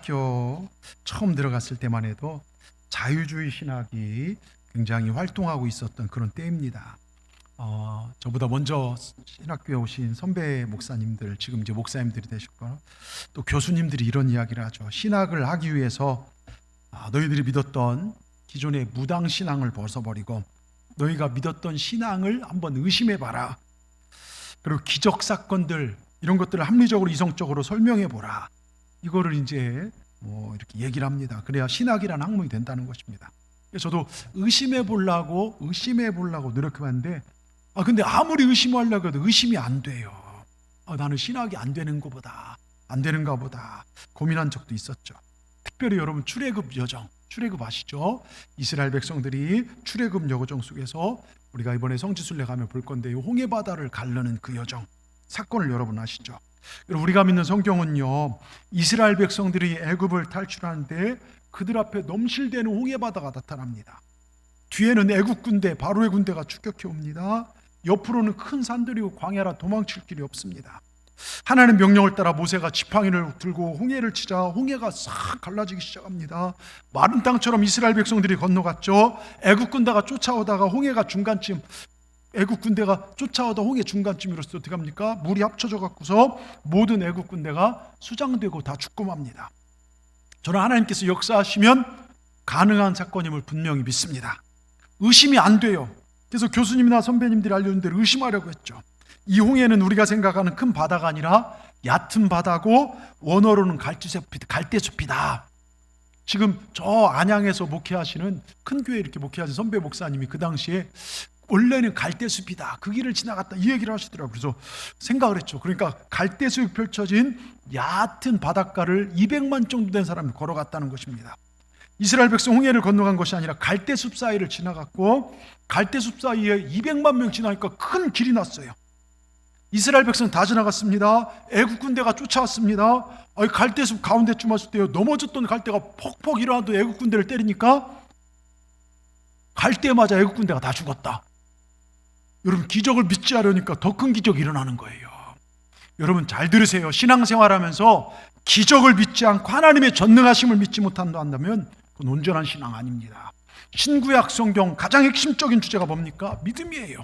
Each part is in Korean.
신학교 처음 들어갔을 때만 해도 자유주의 신학이 굉장히 활동하고 있었던 그런 때입니다. 저보다 먼저 신학교에 오신 선배 목사님들, 지금 이제 목사님들이 되셨고 또 교수님들이 이런 이야기를 하죠. 신학을 하기 위해서 너희들이 믿었던 기존의 무당 신앙을 벗어버리고 너희가 믿었던 신앙을 한번 의심해봐라. 그리고 기적 사건들 이런 것들을 합리적으로 이성적으로 설명해보라. 이거를 이제 이렇게 얘기를 합니다. 그래야 신학이라는 학문이 된다는 것입니다. 저도 의심해보려고 노력해봤는데 근데 아무리 의심하려고 해도 의심이 안 돼요. 나는 신학이 안 되는가 보다 고민한 적도 있었죠. 특별히 여러분 출애굽 여정, 출애굽 아시죠? 이스라엘 백성들이 출애굽 여정 속에서 우리가 이번에 성지순례 가면 볼 건데 홍해 바다를 가르는 그 여정 사건을 여러분 아시죠? 우리가 믿는 성경은요, 이스라엘 백성들이 애굽을 탈출하는데 그들 앞에 넘실대는 홍해 바다가 나타납니다. 뒤에는 애굽 군대, 바로의 군대가 추격해 옵니다. 옆으로는 큰 산들이고 광야라 도망칠 길이 없습니다. 하나님의 명령을 따라 모세가 지팡이를 들고 홍해를 치자 홍해가 싹 갈라지기 시작합니다. 마른 땅처럼 이스라엘 백성들이 건너갔죠. 애굽 군대가 쫓아오다가 애굽 군대가 쫓아오다 홍해 중간쯤으로서 어떻게 합니까? 물이 합쳐져 갖고서 모든 애굽 군대가 수장되고 다 죽고 맙니다. 저는 하나님께서 역사하시면 가능한 사건임을 분명히 믿습니다. 의심이 안 돼요. 그래서 교수님이나 선배님들이 알려준 대로 의심하려고 했죠. 이 홍해는 우리가 생각하는 큰 바다가 아니라 얕은 바다고 원어로는 갈대숲이다. 지금 저 안양에서 목회하시는 큰 교회 이렇게 목회하신 선배 목사님이 그 당시에 원래는 갈대숲이다. 그 길을 지나갔다. 이 얘기를 하시더라고요. 그래서 생각을 했죠. 그러니까 갈대숲이 펼쳐진 얕은 바닷가를 200만 정도 된 사람이 걸어갔다는 것입니다. 이스라엘 백성 홍해를 건너간 것이 아니라 갈대숲 사이를 지나갔고 갈대숲 사이에 200만 명 지나니까 큰 길이 났어요. 이스라엘 백성 다 지나갔습니다. 애국 군대가 쫓아왔습니다. 갈대숲 가운데쯤 왔을 때요, 넘어졌던 갈대가 퍽퍽 일어나도 애국 군대를 때리니까 갈대 맞아 애국 군대가 다 죽었다. 여러분 기적을 믿지 하려니까 더 큰 기적이 일어나는 거예요. 여러분 잘 들으세요. 신앙생활하면서 기적을 믿지 않고 하나님의 전능하심을 믿지 못한다면 그건 온전한 신앙 아닙니다. 신구약 성경 가장 핵심적인 주제가 뭡니까? 믿음이에요.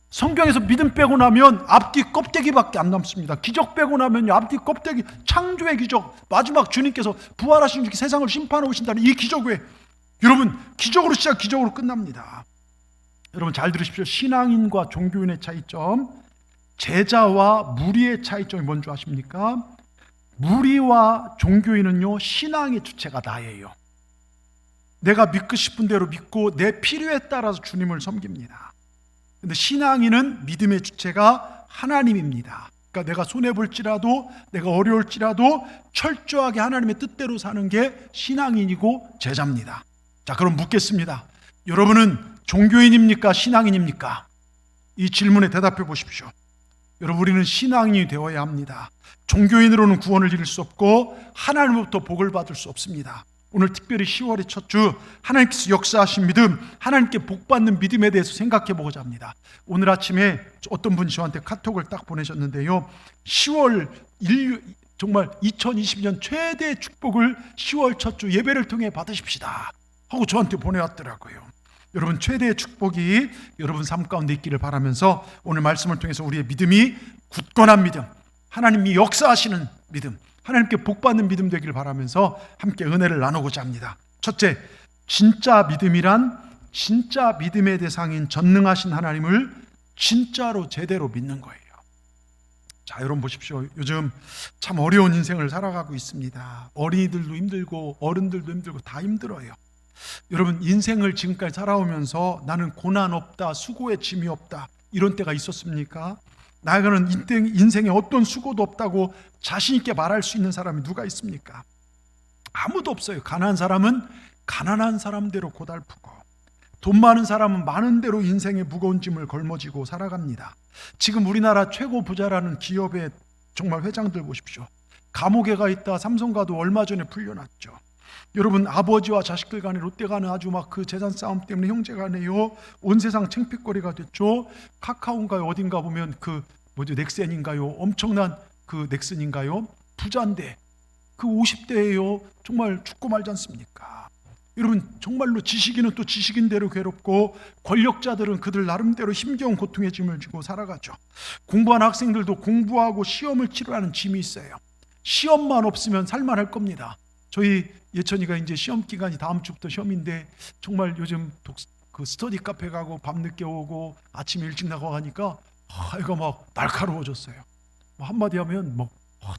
성경에서 믿음 빼고 나면 앞뒤 껍데기밖에 안 남습니다. 기적 빼고 나면요, 앞뒤 껍데기, 창조의 기적, 마지막 주님께서 부활하신 주 세상을 심판해 오신다는 이 기적 외에 여러분 기적으로 시작, 기적으로 끝납니다. 여러분 잘 들으십시오. 신앙인과 종교인의 차이점, 제자와 무리의 차이점이 뭔지 아십니까? 무리와 종교인은요, 신앙의 주체가 나예요. 내가 믿고 싶은 대로 믿고 내 필요에 따라서 주님을 섬깁니다. 근데 신앙인은 믿음의 주체가 하나님입니다. 그러니까 내가 손해볼지라도 내가 어려울지라도 철저하게 하나님의 뜻대로 사는 게 신앙인이고 제자입니다. 자, 그럼 묻겠습니다. 여러분은 종교인입니까? 신앙인입니까? 이 질문에 대답해 보십시오. 여러분, 우리는 신앙인이 되어야 합니다. 종교인으로는 구원을 이룰 수 없고 하나님으로부터 복을 받을 수 없습니다. 오늘 특별히 10월의 첫 주 하나님께서 역사하신 믿음, 하나님께 복받는 믿음에 대해서 생각해 보고자 합니다. 오늘 아침에 어떤 분이 저한테 카톡을 딱 보내셨는데요, 10월 정말 2020년 최대 축복을 10월 첫 주 예배를 통해 받으십시다 하고 저한테 보내왔더라고요. 여러분 최대의 축복이 여러분 삶 가운데 있기를 바라면서 오늘 말씀을 통해서 우리의 믿음이 굳건한 믿음, 하나님이 역사하시는 믿음, 하나님께 복받는 믿음 되기를 바라면서 함께 은혜를 나누고자 합니다. 첫째, 진짜 믿음이란 진짜 믿음의 대상인 전능하신 하나님을 진짜로 제대로 믿는 거예요. 자, 여러분 보십시오. 요즘 참 어려운 인생을 살아가고 있습니다. 어린이들도 힘들고 어른들도 힘들고 다 힘들어요. 여러분 인생을 지금까지 살아오면서 나는 고난 없다, 수고의 짐이 없다 이런 때가 있었습니까? 나에게는 인생에 어떤 수고도 없다고 자신 있게 말할 수 있는 사람이 누가 있습니까? 아무도 없어요. 가난한 사람은 가난한 사람대로 고달프고 돈 많은 사람은 많은 대로 인생의 무거운 짐을 걸머쥐고 살아갑니다. 지금 우리나라 최고 부자라는 기업의 정말 회장들 보십시오. 감옥에 가 있다 삼성가도 얼마 전에 풀려났죠. 여러분 아버지와 자식들 간에 롯데 간에 아주 막 그 재산 싸움 때문에 형제 간에요 온 세상 창피거리가 됐죠. 카카오인가요 어딘가 보면 넥센인가요 엄청난 그 넥슨인가요 부자인데 그 50대에요 정말 죽고 말지 않습니까? 여러분 정말로 지식인은 또 지식인대로 괴롭고 권력자들은 그들 나름대로 힘겨운 고통의 짐을 지고 살아가죠. 공부하는 학생들도 공부하고 시험을 치러야 하는 짐이 있어요. 시험만 없으면 살만할 겁니다. 저희 예천이가 이제 시험 기간이 다음 주부터 시험인데 정말 요즘 스터디 카페 가고 밤늦게 오고 아침에 일찍 나가고 하니까 애가 막 날카로워졌어요. 한마디 하면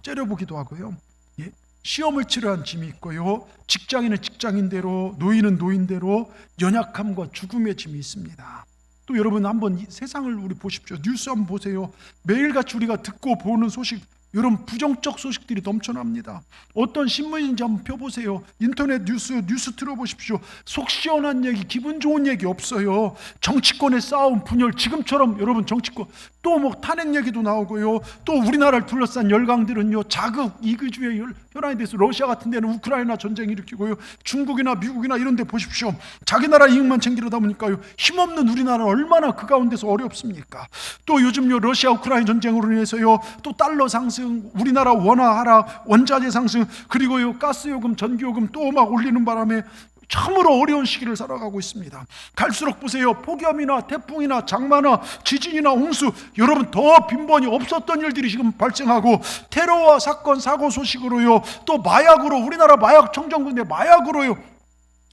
째려보기도 하고요. 예? 시험을 치러야 한 짐이 있고요, 직장인은 직장인대로, 노인은 노인대로 연약함과 죽음의 짐이 있습니다. 또 여러분 한번 이 세상을 우리 보십시오. 뉴스 한번 보세요. 매일같이 우리가 듣고 보는 소식, 여러분 부정적 소식들이 넘쳐납니다. 어떤 신문인지 한번 펴보세요. 인터넷 뉴스 들어보십시오. 속 시원한 얘기, 기분 좋은 얘기 없어요. 정치권의 싸움, 분열, 지금처럼 여러분 정치권 또 탄핵 얘기도 나오고요. 또 우리나라를 둘러싼 열강들은요, 자극, 이기주의 혈안이 돼서 러시아 같은 데는 우크라이나 전쟁 일으키고요, 중국이나 미국이나 이런 데 보십시오. 자기 나라 이익만 챙기려다 보니까요, 힘없는 우리나라는 얼마나 그 가운데서 어렵습니까? 또 요즘요, 러시아 우크라이나 전쟁으로 인해서요, 또 달러 상승, 우리나라 원화 하락, 원자재 상승, 그리고요 가스요금, 전기요금 또 막 올리는 바람에 참으로 어려운 시기를 살아가고 있습니다. 갈수록 보세요, 폭염이나 태풍이나 장마나 지진이나 홍수, 여러분 더 빈번히 없었던 일들이 지금 발생하고, 테러와 사건 사고 소식으로요, 또 마약으로, 우리나라 마약 청정군대 마약으로요,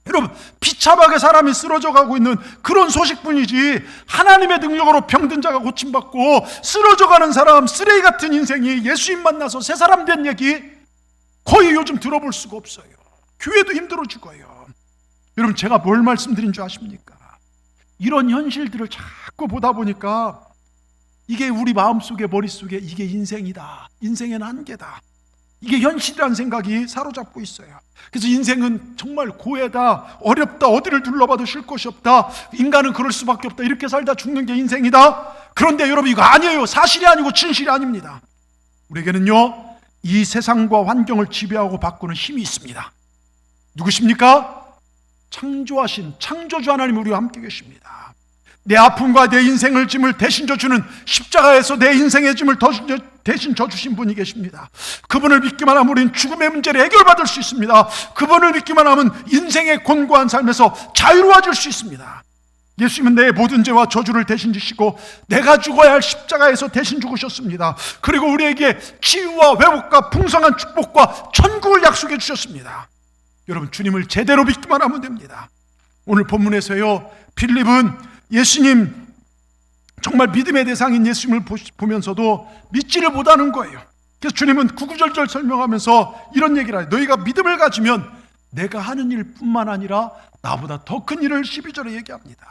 여러분 비참하게 사람이 쓰러져 가고 있는 그런 소식뿐이지, 하나님의 능력으로 병든 자가 고침받고 쓰러져 가는 사람, 쓰레기 같은 인생이 예수님 만나서 새 사람 된 얘기 거의 요즘 들어볼 수가 없어요. 교회도 힘들어 죽어요. 여러분 제가 뭘 말씀드린 줄 아십니까? 이런 현실들을 자꾸 보다 보니까 이게 우리 마음속에, 머릿속에 이게 인생이다, 인생의 한계다, 이게 현실이라는 생각이 사로잡고 있어요. 그래서 인생은 정말 고해다, 어렵다, 어디를 둘러봐도 쉴 곳이 없다, 인간은 그럴 수밖에 없다, 이렇게 살다 죽는 게 인생이다. 그런데 여러분 이거 아니에요. 사실이 아니고 진실이 아닙니다. 우리에게는요, 이 세상과 환경을 지배하고 바꾸는 힘이 있습니다. 누구십니까? 창조하신 창조주 하나님 우리와 함께 계십니다. 내 아픔과 내 인생을 짐을 대신 져주는, 십자가에서 내 인생의 짐을 대신 져주신 분이 계십니다. 그분을 믿기만 하면 우리는 죽음의 문제를 해결받을 수 있습니다. 그분을 믿기만 하면 인생의 곤고한 삶에서 자유로워질 수 있습니다. 예수님은 내 모든 죄와 저주를 대신 지시고 내가 죽어야 할 십자가에서 대신 죽으셨습니다. 그리고 우리에게 치유와 회복과 풍성한 축복과 천국을 약속해 주셨습니다. 여러분 주님을 제대로 믿기만 하면 됩니다. 오늘 본문에서요, 빌립은 예수님, 정말 믿음의 대상인 예수님을 보면서도 믿지를 못하는 거예요. 그래서 주님은 구구절절 설명하면서 이런 얘기를 해요. 너희가 믿음을 가지면 내가 하는 일뿐만 아니라 나보다 더 큰 일을 12절에 얘기합니다.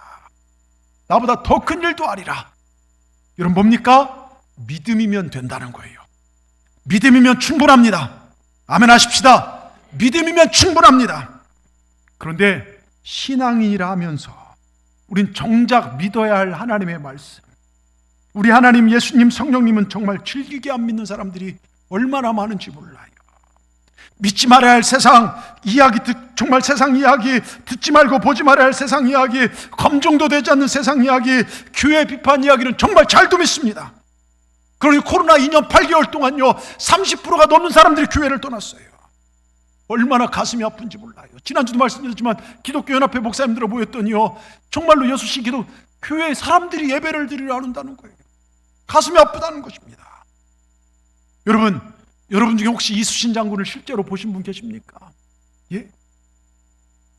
나보다 더 큰 일도 하리라. 여러분 뭡니까? 믿음이면 된다는 거예요. 믿음이면 충분합니다. 아멘 하십시다. 믿음이면 충분합니다. 그런데 신앙인이라 하면서 우린 정작 믿어야 할 하나님의 말씀, 우리 하나님 예수님 성령님은 정말 질기게 안 믿는 사람들이 얼마나 많은지 몰라요. 믿지 말아야 할 세상 이야기, 정말 세상 이야기, 듣지 말고 보지 말아야 할 세상 이야기, 검증도 되지 않는 세상 이야기, 교회 비판 이야기는 정말 잘도 믿습니다. 그리고 코로나 2년 8개월 동안요 30%가 넘는 사람들이 교회를 떠났어요. 얼마나 가슴이 아픈지 몰라요. 지난주도 말씀드렸지만 기독교 연합회 목사님들을 모였더니요, 정말로 6시 기도 교회에 사람들이 예배를 드리려 한다는 거예요. 가슴이 아프다는 것입니다. 여러분 중에 혹시 이수신 장군을 실제로 보신 분 계십니까? 예?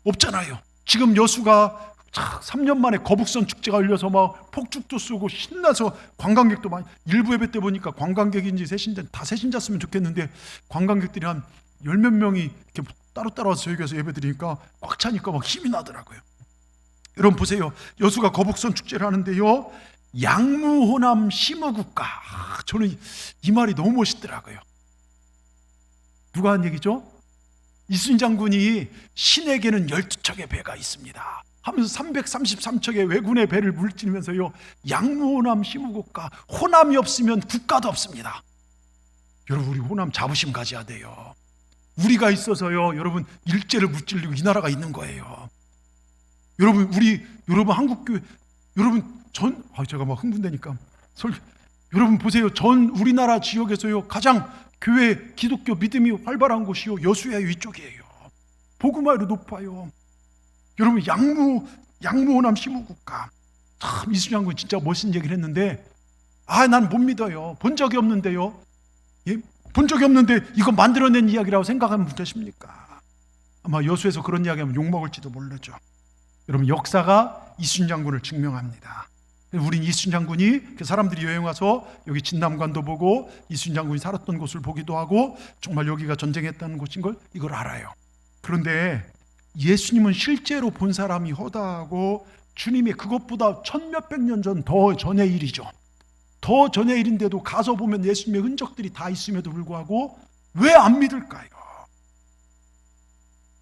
없잖아요. 지금 여수가 3년 만에 거북선 축제가 열려서 막 폭죽도 쏘고 신나서 관광객도 많이, 일부 예배 때 보니까 관광객인지 다 세신자였으면 좋겠는데 관광객들이 한 10몇 명이 이렇게 따로따로 와서 저희 교회에서 예배 드리니까 꽉 차니까 막 힘이 나더라고요. 여러분 보세요. 여수가 거북선 축제를 하는데요, 양무호남 심우국가, 저는 이 말이 너무 멋있더라고요. 누가 한 얘기죠? 이순신 장군이 신에게는 12척의 배가 있습니다 하면서 333척의 왜군의 배를 물질면서요, 양무호남 심우국가, 호남이 없으면 국가도 없습니다. 여러분 우리 호남 자부심 가져야 돼요. 우리가 있어서요, 여러분 일제를 무찔리고 이 나라가 있는 거예요. 여러분 한국교회, 여러분 제가 막 흥분되니까 여러분 보세요. 전 우리나라 지역에서요 가장 교회 기독교 믿음이 활발한 곳이요 여수야 이쪽이에요. 복음화율이 높아요. 여러분 양무호남 시무국가 참 이순신 장군이 진짜 멋진 얘기를 했는데 난 못 믿어요. 본 적이 없는데요. 예? 본 적이 없는데 이거 만들어낸 이야기라고 생각하면 되십니까? 아마 여수에서 그런 이야기하면 욕먹을지도 모르죠. 여러분 역사가 이순신 장군을 증명합니다. 우린 이순신 장군이 사람들이 여행 와서 여기 진남관도 보고 이순신 장군이 살았던 곳을 보기도 하고 정말 여기가 전쟁했다는 곳인 걸 이걸 알아요. 그런데 예수님은 실제로 본 사람이 허다하고 주님이 그것보다 천몇백 년 전 더 전의 일이죠. 더 전의 일인데도 가서 보면 예수님의 흔적들이 다 있음에도 불구하고 왜 안 믿을까요?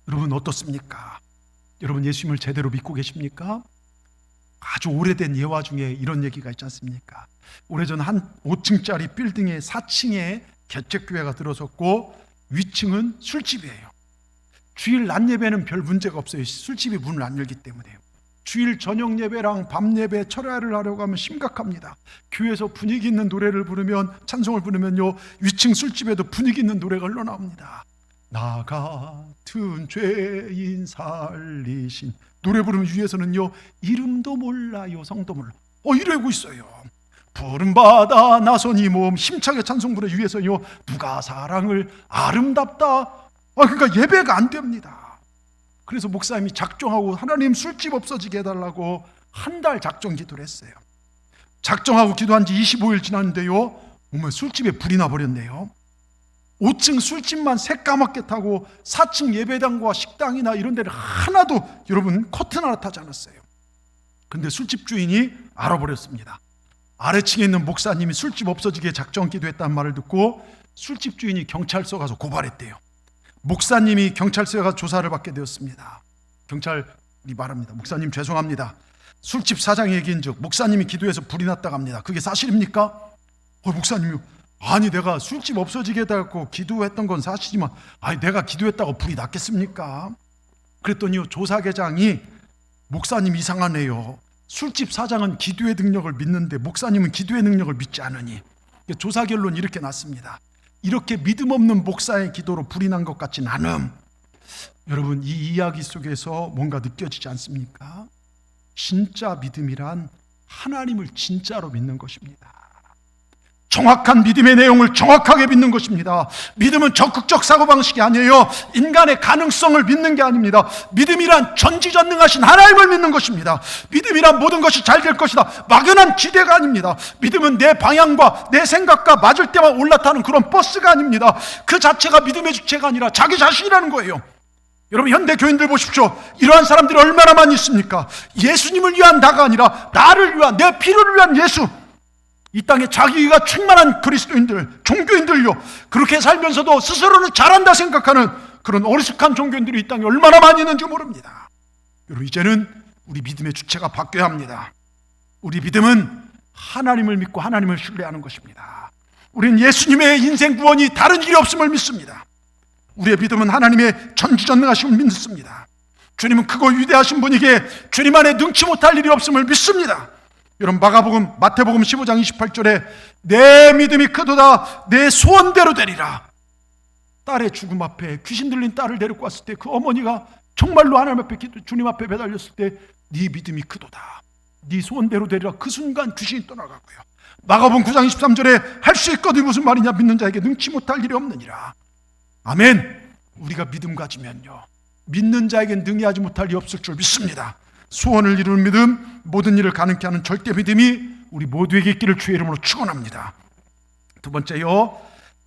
여러분 어떻습니까? 여러분 예수님을 제대로 믿고 계십니까? 아주 오래된 예화 중에 이런 얘기가 있지 않습니까? 오래전 한 5층짜리 빌딩에 4층에 개척교회가 들어섰고 위층은 술집이에요. 주일 낮 예배는 별 문제가 없어요. 술집이 문을 안 열기 때문에요. 주일 저녁 예배랑 밤 예배 철야를 하려고 하면 심각합니다. 교회에서 분위기 있는 노래를 부르면 찬송을 부르면요 위층 술집에도 분위기 있는 노래가 흘러나옵니다. 나 같은 죄인 살리신 노래 부르면 위에서는요 이름도 몰라요 성도 몰라 이러고 있어요. 푸른 바다 나선이 몸 힘차게 찬송 부르 위에서요 누가 사랑을 아름답다 그러니까 예배가 안 됩니다. 그래서 목사님이 작정하고 하나님 술집 없어지게 해달라고 한 달 작정 기도를 했어요. 작정하고 기도한 지 25일 지났는데요 술집에 불이 나버렸네요. 5층 술집만 새까맣게 타고 4층 예배당과 식당이나 이런 데를 하나도 여러분 커튼 하나 타지 않았어요. 그런데 술집 주인이 알아버렸습니다. 아래층에 있는 목사님이 술집 없어지게 작정 기도했다는 말을 듣고 술집 주인이 경찰서 가서 고발했대요. 목사님이 경찰서에 가서 조사를 받게 되었습니다. 경찰이 말합니다. 목사님 죄송합니다. 술집 사장이 얘기인즉 목사님이 기도해서 불이 났다고 합니다. 그게 사실입니까? 목사님이 아니 내가 술집 없어지게 해달라고 기도했던 건 사실이지만 내가 기도했다고 불이 났겠습니까? 그랬더니 조사계장이 목사님 이상하네요. 술집 사장은 기도의 능력을 믿는데 목사님은 기도의 능력을 믿지 않으니 조사 결론이 이렇게 났습니다. 이렇게 믿음 없는 목사의 기도로 불이 난 것 같진 않음. 여러분 이 이야기 속에서 뭔가 느껴지지 않습니까? 진짜 믿음이란 하나님을 진짜로 믿는 것입니다. 정확한 믿음의 내용을 정확하게 믿는 것입니다. 믿음은 적극적 사고방식이 아니에요. 인간의 가능성을 믿는 게 아닙니다. 믿음이란 전지전능하신 하나님을 믿는 것입니다. 믿음이란 모든 것이 잘 될 것이다 막연한 기대가 아닙니다. 믿음은 내 방향과 내 생각과 맞을 때만 올라타는 그런 버스가 아닙니다. 그 자체가 믿음의 주체가 아니라 자기 자신이라는 거예요. 여러분 현대 교인들 보십시오. 이러한 사람들이 얼마나 많이 있습니까? 예수님을 위한 나가 아니라 나를 위한 내 필요를 위한 예수. 이 땅에 자기가 충만한 그리스도인들, 종교인들요 그렇게 살면서도 스스로는 잘한다 생각하는 그런 어리숙한 종교인들이 이 땅에 얼마나 많이 있는지 모릅니다. 여러분 이제는 우리 믿음의 주체가 바뀌어야 합니다. 우리 믿음은 하나님을 믿고 하나님을 신뢰하는 것입니다. 우리는 예수님의 인생 구원이 다른 일이 없음을 믿습니다. 우리의 믿음은 하나님의 전지전능하심을 믿습니다. 주님은 크고 위대하신 분이기에 주님 안에 능치 못할 일이 없음을 믿습니다. 여러분 마태복음 15장 28절에 내 믿음이 크도다 내 소원대로 되리라. 딸의 죽음 앞에 귀신 들린 딸을 데리고 왔을 때 그 어머니가 정말로 하나님 앞에 주님 앞에 매달렸을 때 네 믿음이 크도다 네 소원대로 되리라. 그 순간 귀신이 떠나가고요. 마가복음 9장 23절에 할 수 있거든 무슨 말이냐 믿는 자에게 능치 못할 일이 없느니라. 아멘. 우리가 믿음 가지면요 믿는 자에겐 능히 하지 못할 일이 없을 줄 믿습니다. 소원을 이루는 믿음, 모든 일을 가능케 하는 절대 믿음이 우리 모두에게 있기를 주의 이름으로 축원합니다. 두 번째요,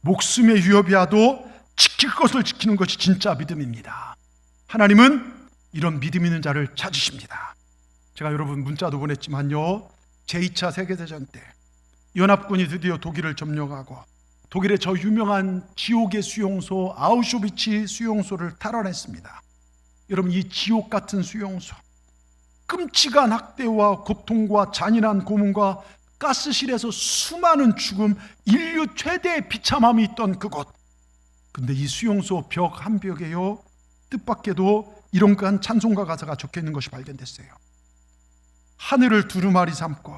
목숨의 위협이라도 지킬 것을 지키는 것이 진짜 믿음입니다. 하나님은 이런 믿음 있는 자를 찾으십니다. 제가 여러분 문자도 보냈지만요, 제2차 세계대전 때 연합군이 드디어 독일을 점령하고 독일의 저 유명한 지옥의 수용소 아우슈비츠 수용소를 탈환했습니다. 여러분 이 지옥 같은 수용소, 끔찍한 학대와 고통과 잔인한 고문과 가스실에서 수많은 죽음, 인류 최대의 비참함이 있던 그곳. 근데 이 수용소 벽 한 벽에요 뜻밖에도 이런 찬송가 가사가 적혀있는 것이 발견됐어요. 하늘을 두루마리 삼고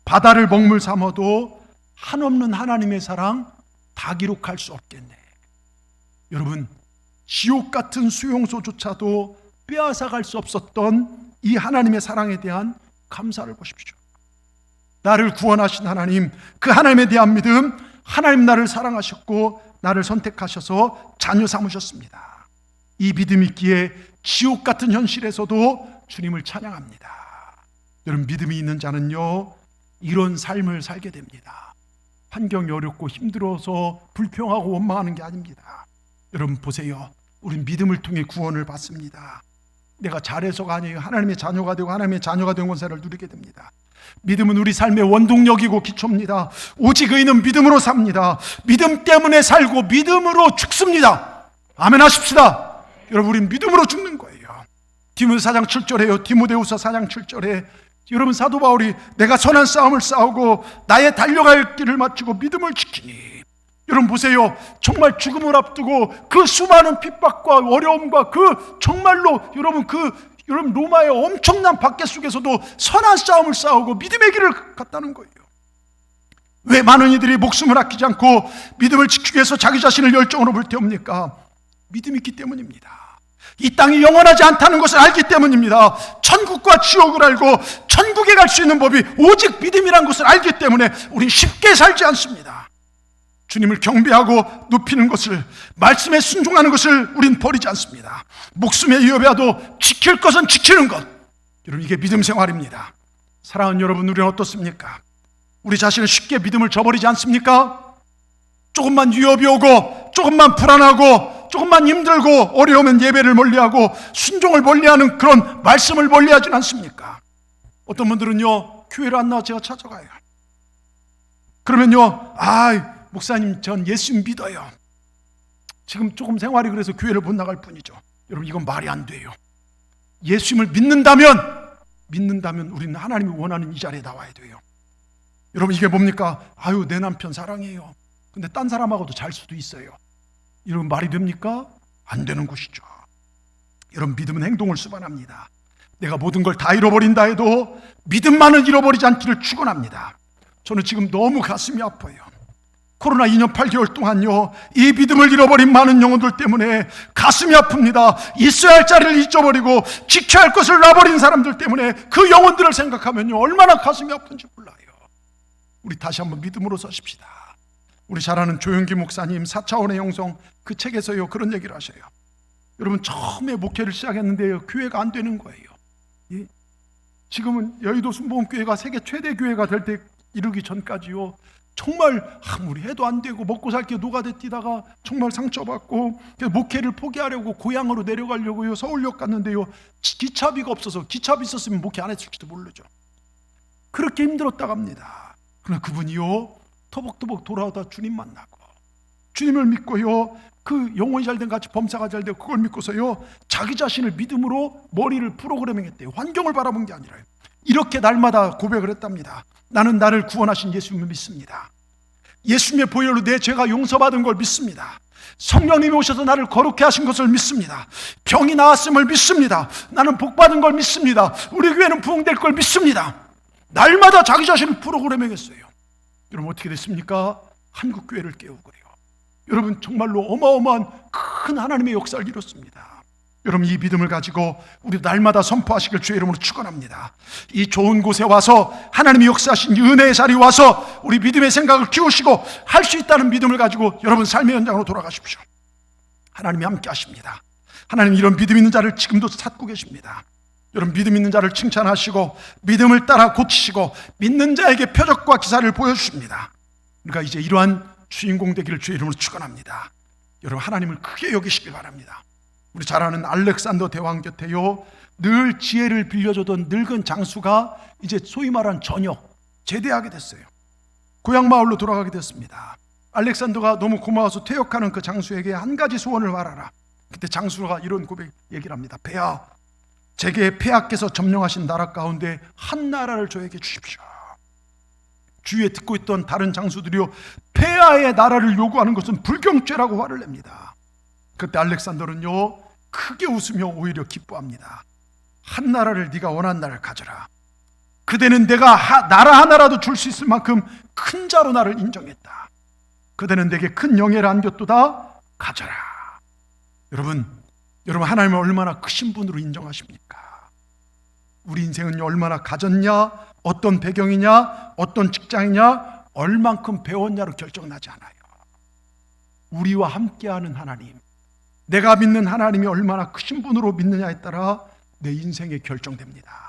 바다를 먹물 삼아도 한없는 하나님의 사랑 다 기록할 수 없겠네. 여러분, 지옥 같은 수용소조차도 빼앗아갈 수 없었던 이 하나님의 사랑에 대한 감사를 보십시오. 나를 구원하신 하나님, 그 하나님에 대한 믿음, 하나님 나를 사랑하셨고 나를 선택하셔서 자녀 삼으셨습니다. 이 믿음 있기에 지옥 같은 현실에서도 주님을 찬양합니다. 여러분, 믿음이 있는 자는요, 이런 삶을 살게 됩니다. 환경이 어렵고 힘들어서 불평하고 원망하는 게 아닙니다. 여러분 보세요, 우린 믿음을 통해 구원을 받습니다. 내가 잘해서가 아니에요. 하나님의 자녀가 되고 하나님의 자녀가 된 권세를 누리게 됩니다. 믿음은 우리 삶의 원동력이고 기초입니다. 오직 의인은 믿음으로 삽니다. 믿음 때문에 살고 믿음으로 죽습니다. 아멘 하십시다. 여러분, 우린 믿음으로 죽는 거예요. 디모데후서 4장 7절에요. 디모데후서 4장 7절에 여러분, 사도 바울이 내가 선한 싸움을 싸우고 나의 달려갈 길을 마치고 믿음을 지키니, 여러분 보세요, 정말 죽음을 앞두고 그 수많은 핍박과 어려움과 그 정말로 여러분 로마의 엄청난 박해 속에서도 선한 싸움을 싸우고 믿음의 길을 갔다는 거예요. 왜 많은 이들이 목숨을 아끼지 않고 믿음을 지키기 위해서 자기 자신을 열정으로 불태웁니까? 믿음이 있기 때문입니다. 이 땅이 영원하지 않다는 것을 알기 때문입니다. 천국과 지옥을 알고 천국에 갈 수 있는 법이 오직 믿음이란 것을 알기 때문에 우린 쉽게 살지 않습니다. 주님을 경배하고 높이는 것을, 말씀에 순종하는 것을 우린 버리지 않습니다. 목숨의 위협이라도 지킬 것은 지키는 것, 여러분, 이게 믿음 생활입니다. 사랑하는 여러분, 우리는 어떻습니까? 우리 자신은 쉽게 믿음을 저버리지 않습니까? 조금만 위협이 오고 조금만 불안하고 조금만 힘들고 어려우면 예배를 멀리하고 순종을 멀리하는 그런 말씀을 멀리하진 않습니까? 어떤 분들은요, 교회를 안 나와 제가 찾아가요. 그러면요, 목사님, 전 예수 믿어요. 지금 조금 생활이 그래서 교회를 못 나갈 뿐이죠. 여러분, 이건 말이 안 돼요. 예수님을 믿는다면 우리는 하나님이 원하는 이 자리에 나와야 돼요. 여러분, 이게 뭡니까? 내 남편 사랑해요. 근데 딴 사람하고도 잘 수도 있어요. 이런 말이 됩니까? 안 되는 것이죠. 여러분, 믿음은 행동을 수반합니다. 내가 모든 걸 다 잃어버린다 해도 믿음만은 잃어버리지 않기를 축원합니다. 저는 지금 너무 가슴이 아파요. 코로나 2년 8개월 동안요, 이 믿음을 잃어버린 많은 영혼들 때문에 가슴이 아픕니다. 있어야 할 자리를 잊어버리고 지켜야 할 것을 놔버린 사람들 때문에 그 영혼들을 생각하면요, 얼마나 가슴이 아픈지 몰라요. 우리 다시 한번 믿음으로 서십시다. 우리 잘 아는 조용기 목사님 4차원의 영성, 그 책에서요, 그런 얘기를 하셔요. 여러분, 처음에 목회를 시작했는데요, 교회가 안 되는 거예요. 예? 지금은 여의도 순복음교회가 세계 최대 교회가 될 때 이르기 전까지요, 정말 아무리 해도 안 되고 먹고 살 게 노가다 뛰다가 정말 상처받고, 목회를 포기하려고 고향으로 내려가려고요, 서울역 갔는데요, 기차비가 없어서, 기차비 있었으면 목회 안 했을지도 모르죠. 그렇게 힘들었다고 합니다. 그러나 그분이요, 터벅터벅 돌아오다 주님 만나고, 주님을 믿고요, 그 영혼이 잘된 같이 범사가 잘되고 그걸 믿고서요, 자기 자신을 믿음으로 머리를 프로그래밍했대요. 환경을 바라본 게 아니라요. 이렇게 날마다 고백을 했답니다. 나는 나를 구원하신 예수님을 믿습니다. 예수님의 보혈로 내 죄가 용서받은 걸 믿습니다. 성령님이 오셔서 나를 거룩해 하신 것을 믿습니다. 병이 나았음을 믿습니다. 나는 복받은 걸 믿습니다. 우리 교회는 부흥될 걸 믿습니다. 날마다 자기 자신을 프로그래밍했어요. 여러분, 어떻게 됐습니까? 한국 교회를 깨우고 그래요. 여러분, 정말로 어마어마한 큰 하나님의 역사를 이뤘습니다. 여러분, 이 믿음을 가지고 우리 날마다 선포하시길 주의 이름으로 축원합니다. 이 좋은 곳에 와서 하나님이 역사하신 은혜의 자리에 와서 우리 믿음의 생각을 키우시고 할 수 있다는 믿음을 가지고 여러분 삶의 현장으로 돌아가십시오. 하나님이 함께 하십니다. 하나님 이런 믿음 있는 자를 지금도 찾고 계십니다. 여러분, 믿음 있는 자를 칭찬하시고 믿음을 따라 고치시고 믿는 자에게 표적과 기사를 보여주십니다. 그러니까 이제 이러한 주인공 되기를 주의 이름으로 축원합니다. 여러분, 하나님을 크게 여기시길 바랍니다. 우리 잘 아는 알렉산더 대왕 곁에요, 늘 지혜를 빌려주던 늙은 장수가 이제 소위 말하는 저녁 제대하게 됐어요. 고향 마을로 돌아가게 됐습니다. 알렉산더가 너무 고마워서 퇴역하는 그 장수에게 한 가지 소원을 말하라. 그때 장수가 이런 고백 얘기를 합니다. 폐하, 제게 폐하께서 점령하신 나라 가운데 한 나라를 저에게 주십시오. 주위에 듣고 있던 다른 장수들이요, 폐하의 나라를 요구하는 것은 불경죄라고 화를 냅니다. 그때 알렉산더는요, 크게 웃으며 오히려 기뻐합니다. 한 나라를 네가 원하는 나라를 가져라. 그대는 내가 나라 하나라도 줄 수 있을 만큼 큰 자로 나를 인정했다. 그대는 내게 큰 영예를 안겼도다. 가져라. 여러분 하나님을 얼마나 크신 분으로 인정하십니까? 우리 인생은 얼마나 가졌냐, 어떤 배경이냐, 어떤 직장이냐, 얼만큼 배웠냐로 결정나지 않아요. 우리와 함께하는 하나님, 내가 믿는 하나님이 얼마나 크신 분으로 믿느냐에 따라 내 인생이 결정됩니다.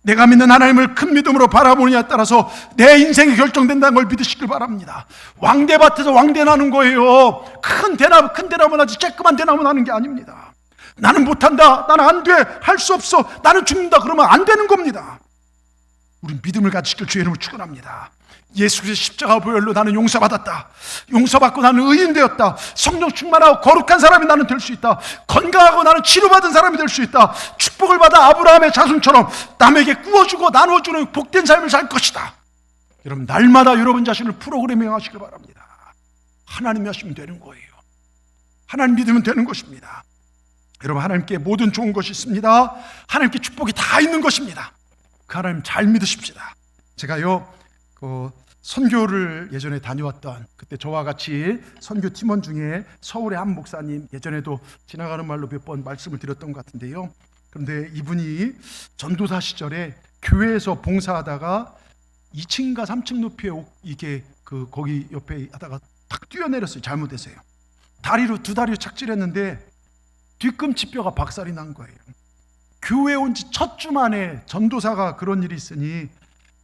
내가 믿는 하나님을 큰 믿음으로 바라보느냐에 따라서 내 인생이 결정된다는 걸 믿으시길 바랍니다. 왕대밭에서 왕대 나는 거예요. 큰 대나무 나지 쬐끄만 대나무 나는 게 아닙니다. 나는 못한다, 나는 안 돼, 할 수 없어, 나는 죽는다 그러면 안 되는 겁니다. 우린 믿음을 가지시길 주의 이름으로 축원합니다. 예수의 십자가 보혈로 나는 용서받았다. 용서받고 나는 의인 되었다. 성령 충만하고 거룩한 사람이 나는 될 수 있다. 건강하고 나는 치료받은 사람이 될 수 있다. 축복을 받아 아브라함의 자손처럼 남에게 구워주고 나눠주는 복된 삶을 살 것이다. 여러분, 날마다 여러분 자신을 프로그래밍 하시길 바랍니다. 하나님이 하시면 되는 거예요. 하나님 믿으면 되는 것입니다. 여러분, 하나님께 모든 좋은 것이 있습니다. 하나님께 축복이 다 있는 것입니다. 그 하나님 잘 믿으십시다. 제가요 선교를 예전에 다녀왔던, 그때 저와 같이 선교 팀원 중에 서울의 한 목사님, 예전에도 지나가는 말로 몇 번 말씀을 드렸던 것 같은데요, 그런데 이분이 전도사 시절에 교회에서 봉사하다가 2층인가 3층 높이에 이게 거기 옆에 하다가 탁 뛰어내렸어요. 잘못해서요. 두 다리로 착질했는데 뒤꿈치뼈가 박살이 난 거예요. 교회에 온 지 첫 주 만에 전도사가 그런 일이 있으니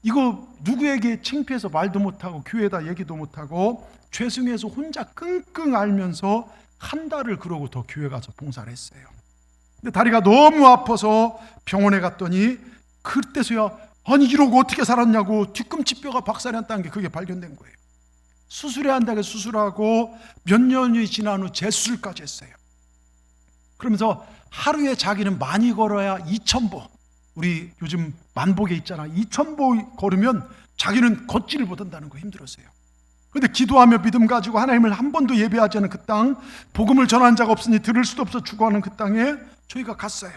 이거 누구에게 창피해서 말도 못하고 교회에다 얘기도 못하고 죄송해서 혼자 끙끙 앓면서 한 달을 그러고 더 교회 가서 봉사를 했어요. 근데 다리가 너무 아파서 병원에 갔더니 그때서야 아니 이러고 어떻게 살았냐고, 뒤꿈치뼈가 박살이 났다는 게 그게 발견된 거예요. 수술해야 한다고 수술하고 몇 년이 지난 후 재수술까지 했어요. 그러면서 하루에 자기는 많이 걸어야 2,000보, 우리 요즘 만보계 있잖아, 2,000보 걸으면 자기는 걷지를 못한다는 거, 힘들었어요. 그런데 기도하며 믿음 가지고 하나님을 한 번도 예배하지 않은 그 땅, 복음을 전하는 자가 없으니 들을 수도 없어 죽어가는 그 땅에 저희가 갔어요.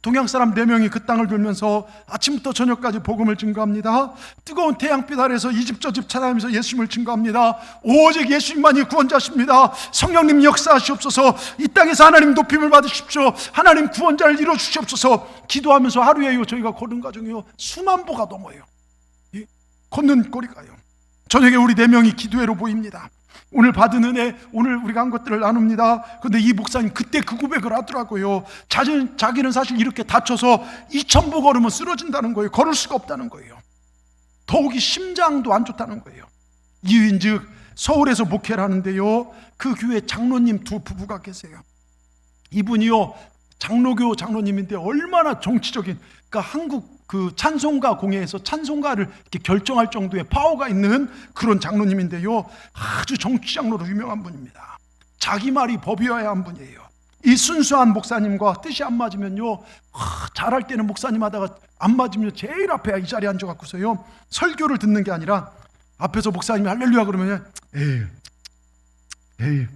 동양 사람 4명이 그 땅을 돌면서 아침부터 저녁까지 복음을 증거합니다. 뜨거운 태양빛 아래서 이 집 저 집 찾아다니면서 예수님을 증거합니다. 오직 예수님만이 구원자십니다. 성령님 역사하시옵소서. 이 땅에서 하나님 높임을 받으십시오. 하나님 구원자를 이뤄주시옵소서. 기도하면서 하루에요 저희가 걸은 과정이요 수만 보가 넘어요. 걷는 거리가요. 저녁에 우리 4명이 기도회로 보입니다. 오늘 받은 은혜, 오늘 우리가 한 것들을 나눕니다. 그런데 이 목사님 그때 그 고백을 하더라고요. 자기는 사실 이렇게 다쳐서 2,000보 걸으면 쓰러진다는 거예요. 걸을 수가 없다는 거예요. 더욱이 심장도 안 좋다는 거예요. 이유인즉 서울에서 목회를 하는데요, 그 교회 장로님 2 부부가 계세요. 이분이요 장로교 장로님인데 얼마나 정치적인, 그러니까 한국 그 찬송가 공회에서 찬송가를 이렇게 결정할 정도의 파워가 있는 그런 장로님인데요, 아주 정치 장로로 유명한 분입니다. 자기 말이 법이어야 한 분이에요. 이 순수한 목사님과 뜻이 안 맞으면요, 잘할 때는 목사님 하다가 안 맞으면 제일 앞에 이 자리에 앉아갖고서요 설교를 듣는 게 아니라 앞에서 목사님이 할렐루야 그러면 에이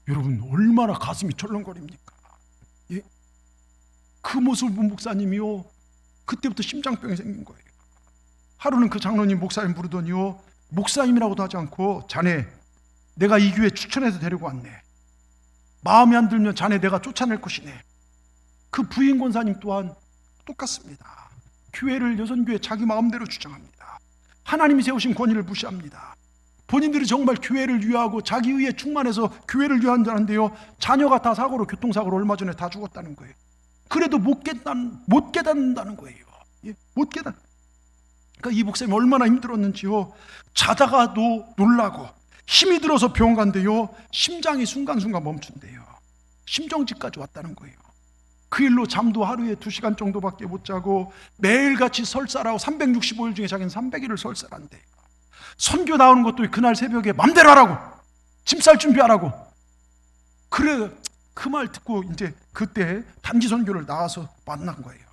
여러분 얼마나 가슴이 철렁거립니까? 예? 그 모습을 본 목사님이요 그때부터 심장병이 생긴 거예요. 하루는 그 장로님 목사님 부르더니요, 목사님이라고도 하지 않고 자네 내가 이 교회 추천해서 데리고 왔네. 마음에 안 들면 자네 내가 쫓아낼 것이네. 그 부인 권사님 또한 똑같습니다. 교회를 여선교회 자기 마음대로 주장합니다. 하나님이 세우신 권위를 무시합니다. 본인들이 정말 교회를 위하고 자기 의에 충만해서 교회를 위한 줄 아는데요, 자녀가 다 교통사고로 얼마 전에 다 죽었다는 거예요. 그래도 못 깨닫는다는 거예요. 예? 못 깨닫. 그러니까 이 목사님이 얼마나 힘들었는지요. 자다가도 놀라고 힘이 들어서 병원 간대요. 심장이 순간순간 멈춘대요. 심정지까지 왔다는 거예요. 그 일로 잠도 하루에 2시간 정도밖에 못 자고 매일같이 설사라고 365일 중에 자기는 300일을 설사한대요. 선교 나오는 것도 그날 새벽에 맘대로 하라고, 짐 쌀 준비하라고. 그래 그 말 듣고 이제 그때 단기 선교를 나와서 만난 거예요.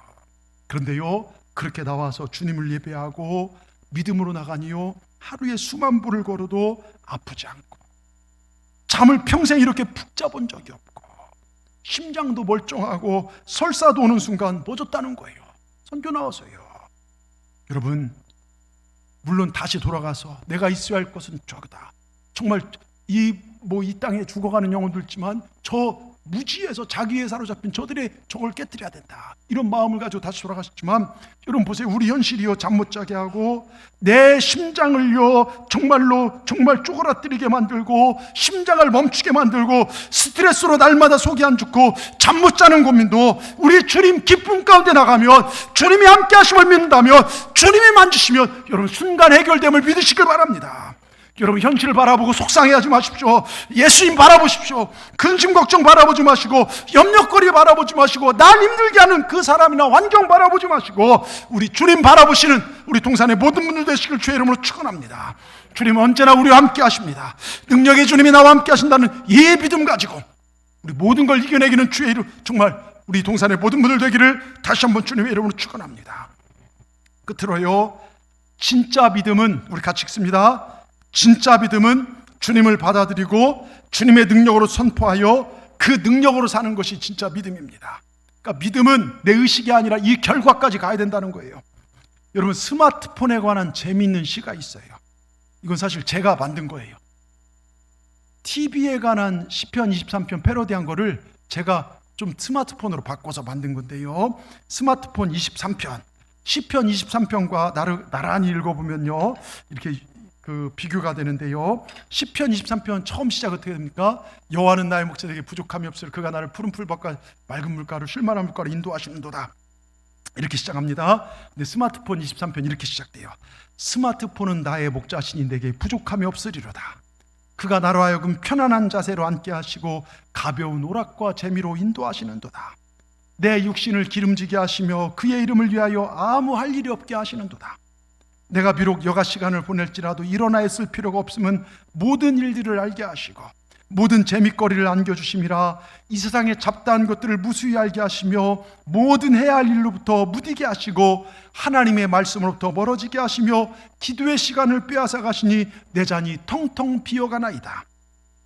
그런데요 그렇게 나와서 주님을 예배하고 믿음으로 나가니요 하루에 수만 보를 걸어도 아프지 않고 잠을 평생 이렇게 푹 자본 적이 없고 심장도 멀쩡하고 설사도 오는 순간 멎었다는 거예요. 선교 나와서요. 여러분, 물론 다시 돌아가서 내가 있어야 할 것은 저거다. 정말 이 땅에 죽어가는 영혼도 있지만 저 무지에서 자기에 사로잡힌 저들의 저걸 깨뜨려야 된다. 이런 마음을 가지고 다시 돌아가셨지만, 여러분 보세요. 우리 현실이요, 잠 못 자게 하고 내 심장을요 정말 쪼그라뜨리게 만들고 심장을 멈추게 만들고 스트레스로 날마다 속이 안 좋고 잠 못 자는 고민도, 우리 주님 기쁨 가운데 나가면, 주님이 함께 하심을 믿는다면, 주님이 만지시면 여러분 순간 해결됨을 믿으시길 바랍니다. 여러분, 현실을 바라보고 속상해하지 마십시오. 예수님 바라보십시오. 근심 걱정 바라보지 마시고, 염려거리 바라보지 마시고, 날 힘들게 하는 그 사람이나 환경 바라보지 마시고, 우리 주님 바라보시는 우리 동산의 모든 분들 되시길 주의 이름으로 축원합니다. 주님은 언제나 우리와 함께 하십니다. 능력의 주님이 나와 함께 하신다는 이 믿음 가지고 우리 모든 걸 이겨내기는 주의 이름, 정말 우리 동산의 모든 분들 되기를 다시 한번 주님의 이름으로 축원합니다. 끝으로요, 진짜 믿음은, 우리 같이 읽습니다. 진짜 믿음은 주님을 받아들이고 주님의 능력으로 선포하여 그 능력으로 사는 것이 진짜 믿음입니다. 그러니까 믿음은 내 의식이 아니라 이 결과까지 가야 된다는 거예요. 여러분, 스마트폰에 관한 재미있는 시가 있어요. 이건 사실 제가 만든 거예요. TV에 관한 시편 23편 패러디한 거를 제가 좀 스마트폰으로 바꿔서 만든 건데요. 스마트폰 23편, 시편 23편과 나란히 읽어보면요, 이렇게 비교가 되는데요. 시편 23편 처음 시작 어떻게 됩니까? 여호와는 나의 목자에게 부족함이 없을, 그가 나를 푸른 풀밭과 맑은 물가로 쉴만한 물가로 인도하시는도다. 이렇게 시작합니다. 근데 스마트폰 23편 이렇게 시작돼요. 스마트폰은 나의 목자시니 내게 부족함이 없으리로다. 그가 나로 하여금 편안한 자세로 앉게 하시고 가벼운 오락과 재미로 인도하시는도다. 내 육신을 기름지게 하시며 그의 이름을 위하여 아무 할 일이 없게 하시는도다. 내가 비록 여가 시간을 보낼지라도 일어나 있을 필요가 없으면 모든 일들을 알게 하시고 모든 재미거리를 안겨주심이라. 이 세상의 잡다한 것들을 무수히 알게 하시며 모든 해야 할 일로부터 무디게 하시고 하나님의 말씀으로부터 멀어지게 하시며 기도의 시간을 빼앗아 가시니 내 잔이 텅텅 비어가나이다.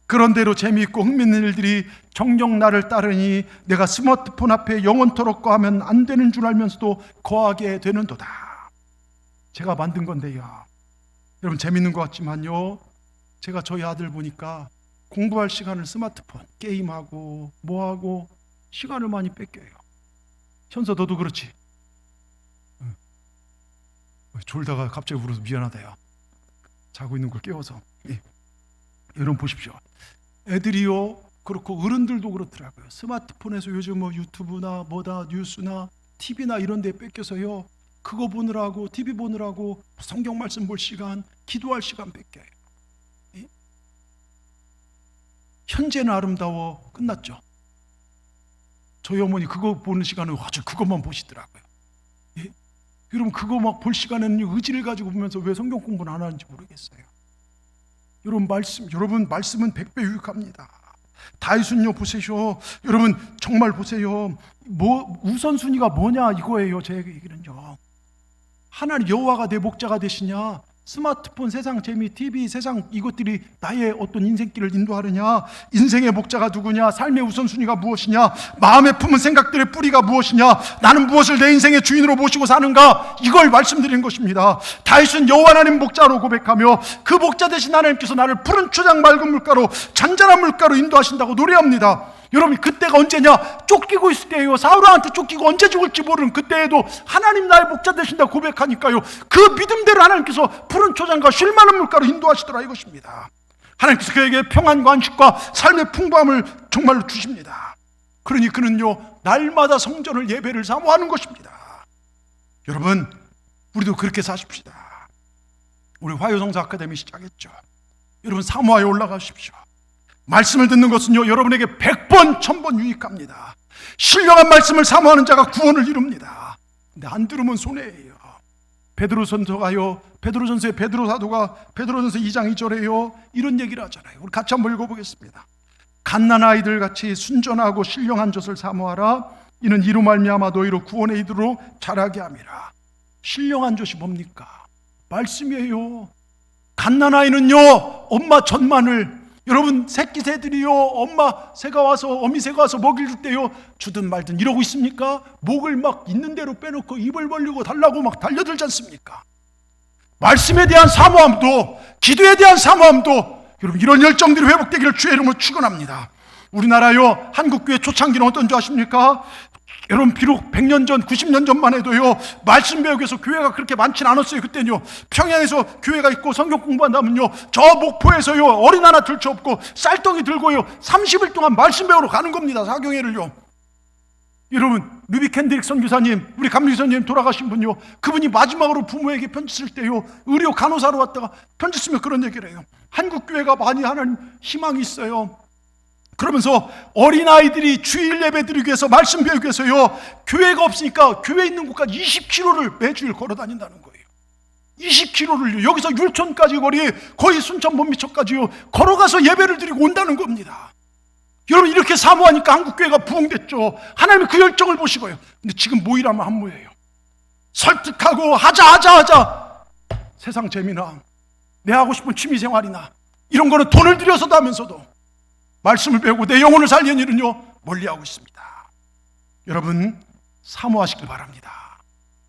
그런대로 재미있고 흥미있는 일들이 정녕 나를 따르니 내가 스마트폰 앞에 영원토록 거하면 안 되는 줄 알면서도 거하게 되는도다. 제가 만든 건데요, 여러분 재밌는 것 같지만요, 제가 저희 아들 보니까 공부할 시간을 스마트폰 게임하고 뭐하고 시간을 많이 뺏겨요. 현서 너도 그렇지? 졸다가 갑자기 울어서 미안하다요. 자고 있는 걸 깨워서. 여러분 보십시오. 애들이요 그렇고 어른들도 그렇더라고요. 스마트폰에서 요즘 유튜브나 뭐다 뉴스나 TV나 이런 데 뺏겨서요, 그거 보느라고, TV 보느라고 성경 말씀 볼 시간, 기도할 시간 뺏겨요. 현재는 아름다워 끝났죠. 저희 어머니 그거 보는 시간은 아주 그것만 보시더라고요. 여러분 그거 막 볼 시간에는 의지를 가지고 보면서 왜 성경 공부는 안 하는지 모르겠어요. 여러분 말씀은 100배 유익합니다. 다윗은요 보세요. 여러분 정말 보세요. 우선순위가 뭐냐 이거예요. 제 얘기는요. 하나님 여호와가 내 목자가 되시냐, 스마트폰, 세상 재미, TV, 세상 이것들이 나의 어떤 인생길을 인도하느냐, 인생의 목자가 누구냐, 삶의 우선순위가 무엇이냐, 마음에 품은 생각들의 뿌리가 무엇이냐, 나는 무엇을 내 인생의 주인으로 모시고 사는가, 이걸 말씀드린 것입니다. 다윗은 여호와 하나님 목자로 고백하며 그 목자 되신 하나님께서 나를 푸른 초장 맑은 물가로 잔잔한 물가로 인도하신다고 노래합니다. 여러분 그때가 언제냐? 쫓기고 있을 때예요. 사울왕한테 쫓기고 언제 죽을지 모르는 그때에도 하나님 나의 목자 되신다 고백하니까요, 그 믿음대로 하나님께서 푸른 초장과 쉴만한 물가로 인도하시더라 이것입니다. 하나님께서 그에게 평안과 안식과 삶의 풍부함을 정말로 주십니다. 그러니 그는요 날마다 성전을 예배를 사모하는 것입니다. 여러분 우리도 그렇게 사십시다. 우리 화요성서 아카데미 시작했죠. 여러분 사모하여 올라가십시오. 말씀을 듣는 것은요 여러분에게 100번 1000번 유익합니다. 신령한 말씀을 사모하는 자가 구원을 이룹니다. 근데 안 들으면 손해예요. 베드로전서가요, 베드로전서의 베드로 사도가 베드로전서 2장 2절에요 이런 얘기를 하잖아요. 우리 같이 한번 읽어보겠습니다. 갓난 아이들 같이 순전하고 신령한 젖을 사모하라. 이는 이로 말미암아 너희로 구원에 이르도록 자라게 함이라. 신령한 젖이 뭡니까? 말씀이에요. 갓난 아이는요 엄마 젖만을 여러분, 새끼 새들이요, 엄마 새가 와서, 어미 새가 와서 먹일 때요, 주든 말든 이러고 있습니까? 목을 막 있는 대로 빼놓고 입을 벌리고 달라고 막 달려들지 않습니까? 말씀에 대한 사모함도, 기도에 대한 사모함도, 여러분, 이런 열정들이 회복되기를 주의 이름으로 축원합니다. 우리나라요, 한국교회 초창기는 어떤 줄 아십니까? 여러분, 비록 100년 전, 90년 전만 해도요, 말씀 배우기 위해서 교회가 그렇게 많지는 않았어요. 그때는요, 평양에서 교회가 있고 성경 공부한다면요, 저 목포에서요, 어린 하나 들쳐 없고 쌀떡이 들고요, 30일 동안 말씀 배우러 가는 겁니다. 사경회를요. 여러분, 루비 캔드릭 선교사님, 우리 감리선님 돌아가신 분요, 그분이 마지막으로 부모에게 편지 쓸 때요, 의료 간호사로 왔다가 편지 쓰면 그런 얘기를 해요. 한국교회가 많이 하는 희망이 있어요. 그러면서 어린아이들이 주일 예배 드리기 위해서, 말씀 배우기 위해서요, 교회가 없으니까 교회 있는 곳까지 20km를 매주일 걸어 다닌다는 거예요. 20km를요. 여기서 율촌까지 거리, 거의 순천 못미천까지요, 걸어가서 예배를 드리고 온다는 겁니다. 여러분, 이렇게 사모하니까 한국교회가 부흥됐죠. 하나님이 그 열정을 보시고요. 근데 지금 모이라면 안 모여요. 설득하고 하자. 세상 재미나 내 하고 싶은 취미생활이나 이런 거는 돈을 들여서도 하면서도 말씀을 배우고 내 영혼을 살리는 일은요, 멀리하고 있습니다. 여러분, 사모하시길 바랍니다.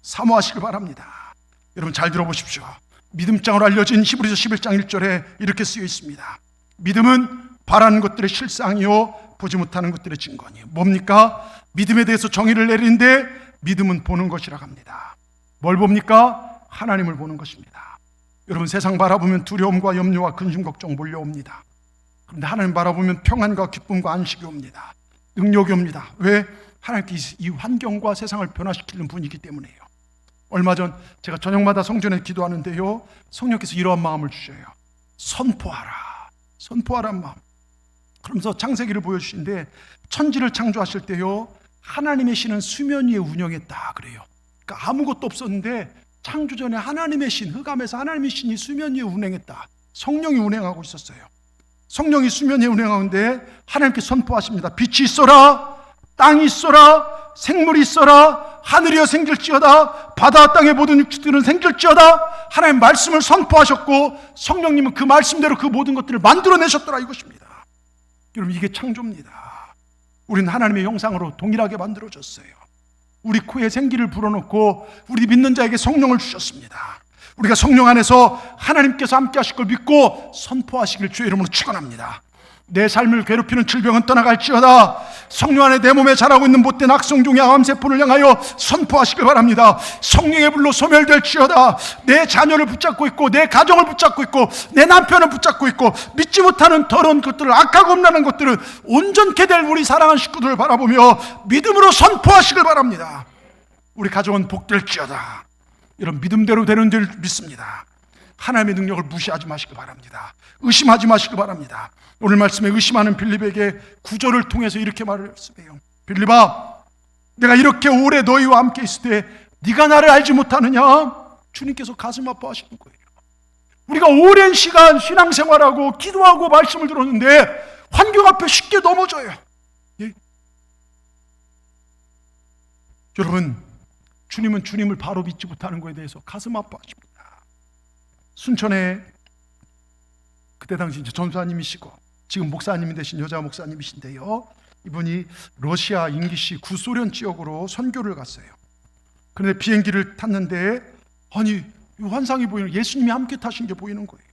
사모하시길 바랍니다. 여러분, 잘 들어보십시오. 믿음장으로 알려진 히브리서 11장 1절에 이렇게 쓰여 있습니다. 믿음은 바라는 것들의 실상이요, 보지 못하는 것들의 증거니요. 뭡니까? 믿음에 대해서 정의를 내리는데, 믿음은 보는 것이라고 합니다. 뭘 봅니까? 하나님을 보는 것입니다. 여러분, 세상 바라보면 두려움과 염려와 근심 걱정 몰려옵니다. 그런데 하나님 바라보면 평안과 기쁨과 안식이 옵니다. 능력이 옵니다. 왜? 하나님께서 이 환경과 세상을 변화시키는 분이기 때문이에요. 얼마 전 제가 저녁마다 성전에 기도하는데요, 성령께서 이러한 마음을 주셔요. 선포하란 마음. 그러면서 창세기를 보여주시는데, 천지를 창조하실 때요, 하나님의 신은 수면 위에 운영했다 그래요. 그러니까 아무것도 없었는데 창조 전에 하나님의 신, 흑암에서 하나님의 신이 수면 위에 운행했다. 성령이 운행하고 있었어요. 성령이 수면 위에 운행하는데 하나님께 선포하십니다. 빛이 있어라, 땅이 있어라, 생물이 있어라, 하늘이여 생길지어다, 바다와 땅의 모든 육지들은 생길지어다. 하나님 말씀을 선포하셨고, 성령님은 그 말씀대로 그 모든 것들을 만들어내셨더라, 이것입니다. 여러분, 이게 창조입니다. 우리는 하나님의 형상으로 동일하게 만들어졌어요. 우리 코에 생기를 불어넣고 우리 믿는 자에게 성령을 주셨습니다. 우리가 성령 안에서 하나님께서 함께 하실 걸 믿고 선포하시길 주의 이름으로 축원합니다. 내 삶을 괴롭히는 질병은 떠나갈지어다. 성령 안에 내 몸에 자라고 있는 못된 악성종의 암세포를 향하여 선포하시길 바랍니다. 성령의 불로 소멸될지어다. 내 자녀를 붙잡고 있고, 내 가정을 붙잡고 있고, 내 남편을 붙잡고 있고, 믿지 못하는 더러운 것들을, 악하고 음란한 것들은 온전케 될 우리 사랑하는 식구들을 바라보며 믿음으로 선포하시길 바랍니다. 우리 가정은 복될지어다. 이런 믿음대로 되는 줄 믿습니다. 하나님의 능력을 무시하지 마시길 바랍니다. 의심하지 마시길 바랍니다. 오늘 말씀에 의심하는 빌립에게 구절을 통해서 이렇게 말씀해요. 빌립아, 내가 이렇게 오래 너희와 함께 있을 때 네가 나를 알지 못하느냐? 주님께서 가슴 아파하시는 거예요. 우리가 오랜 시간 신앙생활하고 기도하고 말씀을 들었는데 환경 앞에 쉽게 넘어져요. 예? 여러분, 주님은 주님을 바로 믿지 못하는 것에 대해서 가슴 아파하십니다. 순천에 그때 당시 이제 전사님이시고 지금 목사님이 되신 여자 목사님이신데요, 이분이 러시아 임기시 구소련 지역으로 선교를 갔어요. 그런데 비행기를 탔는데, 아니, 환상이 보이는, 예수님이 함께 타신 게 보이는 거예요.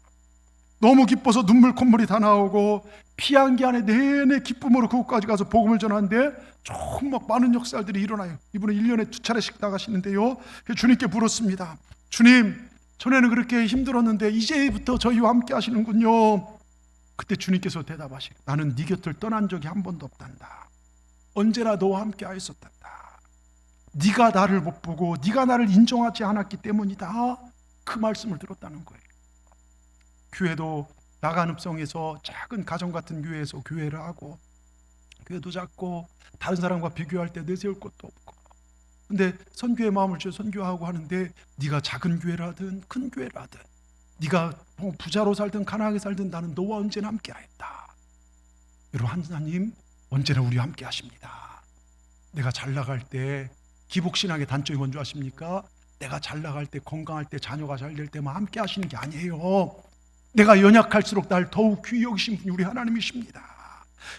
너무 기뻐서 눈물 콧물이 다 나오고 피한기 안에 내내 기쁨으로 그곳까지 가서 복음을 전하는데 정말 많은 역사들이 일어나요. 이분은 1년에 2차례씩 나가시는데요, 주님께 물었습니다. 주님, 전에는 그렇게 힘들었는데 이제부터 저희와 함께 하시는군요. 그때 주님께서 대답하시고, 나는 네 곁을 떠난 적이 한 번도 없단다. 언제나 너와 함께 하였었단다. 네가 나를 못 보고 네가 나를 인정하지 않았기 때문이다. 그 말씀을 들었다는 거예요. 교회도 나간읍성에서 작은 가정 같은 교회에서 교회를 하고, 교회도 작고 다른 사람과 비교할 때 내세울 것도 없고, 근데 선교의 마음을 주어 선교하고 하는데, 네가 작은 교회를 하든 큰 교회를 하든, 네가 부자로 살든 가난하게 살든 나는 너와 언제나 함께 하였다. 여러분, 하나님 언제나 우리와 함께 하십니다. 내가 잘 나갈 때, 기복신앙의 단점이 뭔지 아십니까? 내가 잘 나갈 때, 건강할 때, 자녀가 잘 될 때만 함께 하시는 게 아니에요. 내가 연약할수록 날 더욱 귀히 여기신 분이 우리 하나님이십니다.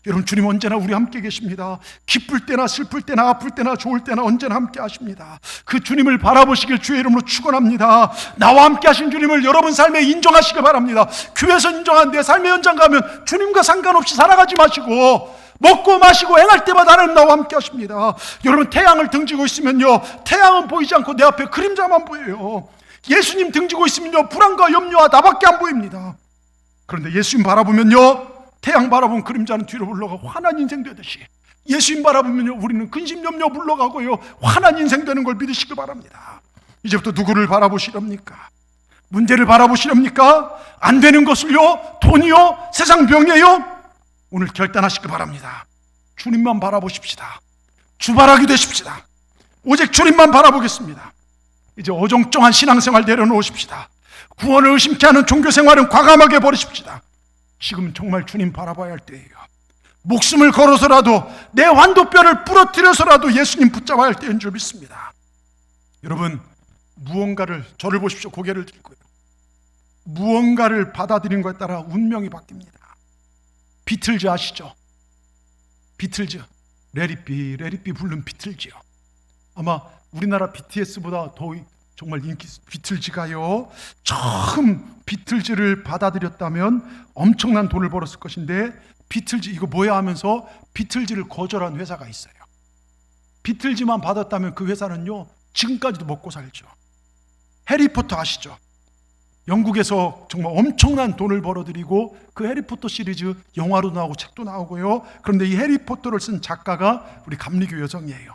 여러분, 주님 언제나 우리 함께 계십니다. 기쁠 때나 슬플 때나 아플 때나 좋을 때나 언제나 함께 하십니다. 그 주님을 바라보시길 주의 이름으로 축원합니다. 나와 함께 하신 주님을 여러분 삶에 인정하시길 바랍니다. 교회에서 인정한 내 삶의 현장 가면 주님과 상관없이 살아가지 마시고, 먹고 마시고 행할 때마다 하나님 나와 함께 하십니다. 여러분, 태양을 등지고 있으면요, 태양은 보이지 않고 내 앞에 그림자만 보여요. 예수님 등지고 있으면요, 불안과 염려와 나밖에 안 보입니다. 그런데 예수님 바라보면요, 태양 바라본 그림자는 뒤로 물러가고 환한 인생 되듯이 예수님 바라보면요, 우리는 근심 염려 물러가고요, 환한 인생 되는 걸 믿으시길 바랍니다. 이제부터 누구를 바라보시렵니까? 문제를 바라보시렵니까? 안 되는 것을요? 돈이요? 세상 병이에요? 오늘 결단하시길 바랍니다. 주님만 바라보십시다. 주바라기 되십시다. 오직 주님만 바라보겠습니다. 이제 어정쩡한 신앙생활 내려놓으십시다. 구원을 의심케 하는 종교생활은 과감하게 버리십시다. 지금 정말 주님 바라봐야 할 때예요. 목숨을 걸어서라도, 내 환도뼈를 부러뜨려서라도 예수님 붙잡아야 할 때인 줄 믿습니다. 여러분, 무언가를, 저를 보십시오. 고개를 들고요, 무언가를 받아들이는 것에 따라 운명이 바뀝니다. 비틀즈 아시죠? 비틀즈, 레리비 부른 비틀즈요. 아마 우리나라 BTS보다 더 정말 인기, 비틀즈가요, 처음 비틀즈를 받아들였다면 엄청난 돈을 벌었을 것인데, 비틀즈 이거 뭐야 하면서 비틀즈를 거절한 회사가 있어요. 비틀즈만 받았다면 그 회사는요, 지금까지도 먹고 살죠. 해리포터 아시죠? 영국에서 정말 엄청난 돈을 벌어들이고 그 해리포터 시리즈 영화로 나오고 책도 나오고요. 그런데 이 해리포터를 쓴 작가가 우리 감리교 여성이에요.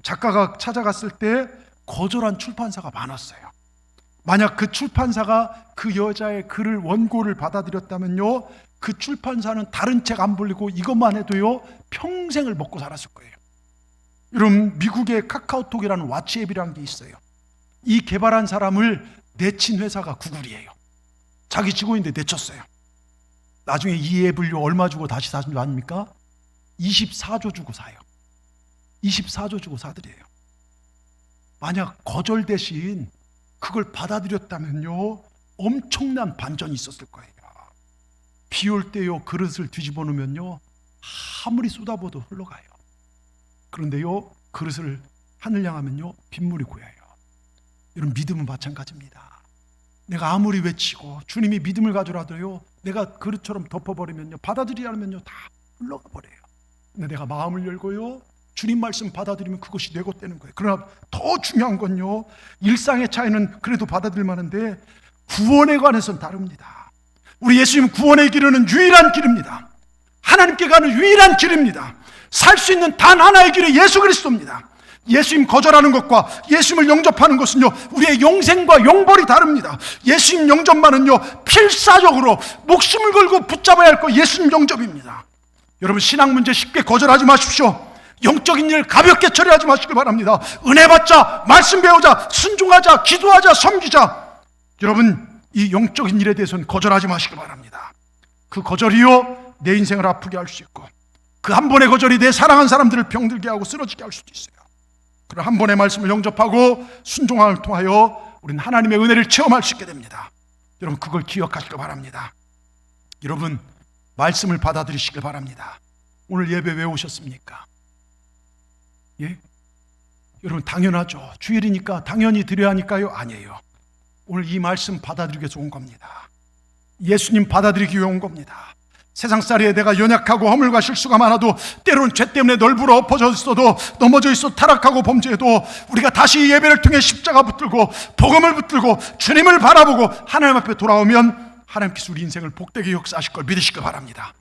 작가가 찾아갔을 때 거절한 출판사가 많았어요. 만약 그 출판사가 그 여자의 글을, 원고를 받아들였다면요, 그 출판사는 다른 책 안 불리고 이것만 해도요, 평생을 먹고 살았을 거예요. 여러분, 미국의 카카오톡이라는 왓츠앱이라는 게 있어요. 이 개발한 사람을 내친 회사가 구글이에요. 자기 직원인데 내쳤어요. 나중에 이 앱을요, 얼마 주고 다시 사신 줄 아닙니까? 24조 주고 사요. 24조 주고 사드려요. 만약 거절 대신 그걸 받아들였다면요, 엄청난 반전이 있었을 거예요. 비 올 때요, 그릇을 뒤집어 놓으면요, 아무리 쏟아부어도 흘러가요. 그런데요, 그릇을 하늘 향하면요, 빗물이 고여요. 여러분, 믿음은 마찬가지입니다. 내가 아무리 외치고 주님이 믿음을 가져라도요, 내가 그릇처럼 덮어버리면요, 받아들이려면요, 다 흘러가 버려요. 근데 내가 마음을 열고요, 주님 말씀 받아들이면 그것이 내 것 되는 거예요. 그러나 더 중요한 건요, 일상의 차이는 그래도 받아들일 만한데 구원에 관해서는 다릅니다. 우리 예수님 구원의 길은 유일한 길입니다. 하나님께 가는 유일한 길입니다. 살 수 있는 단 하나의 길이 예수 그리스도입니다. 예수님 거절하는 것과 예수님을 영접하는 것은요, 우리의 영생과 영벌이 다릅니다. 예수님 영접만은요, 필사적으로 목숨을 걸고 붙잡아야 할 거 예수님 영접입니다. 여러분, 신앙 문제 쉽게 거절하지 마십시오. 영적인 일 가볍게 처리하지 마시길 바랍니다. 은혜 받자, 말씀 배우자, 순종하자, 기도하자, 섬기자. 여러분, 이 영적인 일에 대해서는 거절하지 마시길 바랍니다. 그 거절이요, 내 인생을 아프게 할 수 있고, 그 한 번의 거절이 내 사랑한 사람들을 병들게 하고 쓰러지게 할 수도 있어요. 그런 한 번의 말씀을 영접하고 순종함을 통하여 우리는 하나님의 은혜를 체험할 수 있게 됩니다. 여러분, 그걸 기억하시길 바랍니다. 여러분, 말씀을 받아들이시길 바랍니다. 오늘 예배 왜 오셨습니까? 예? 여러분, 당연하죠. 주일이니까 당연히 드려야 하니까요? 아니에요. 오늘 이 말씀 받아들이기 위해서 온 겁니다. 예수님 받아들이기 위해 온 겁니다. 세상살이에 내가 연약하고 허물과 실수가 많아도, 때로는 죄 때문에 널브러 엎어져 있어도, 넘어져 있어도, 타락하고 범죄해도 우리가 다시 예배를 통해 십자가 붙들고 복음을 붙들고 주님을 바라보고 하나님 앞에 돌아오면 하나님께서 우리 인생을 복되게 역사하실 걸 믿으시길 바랍니다.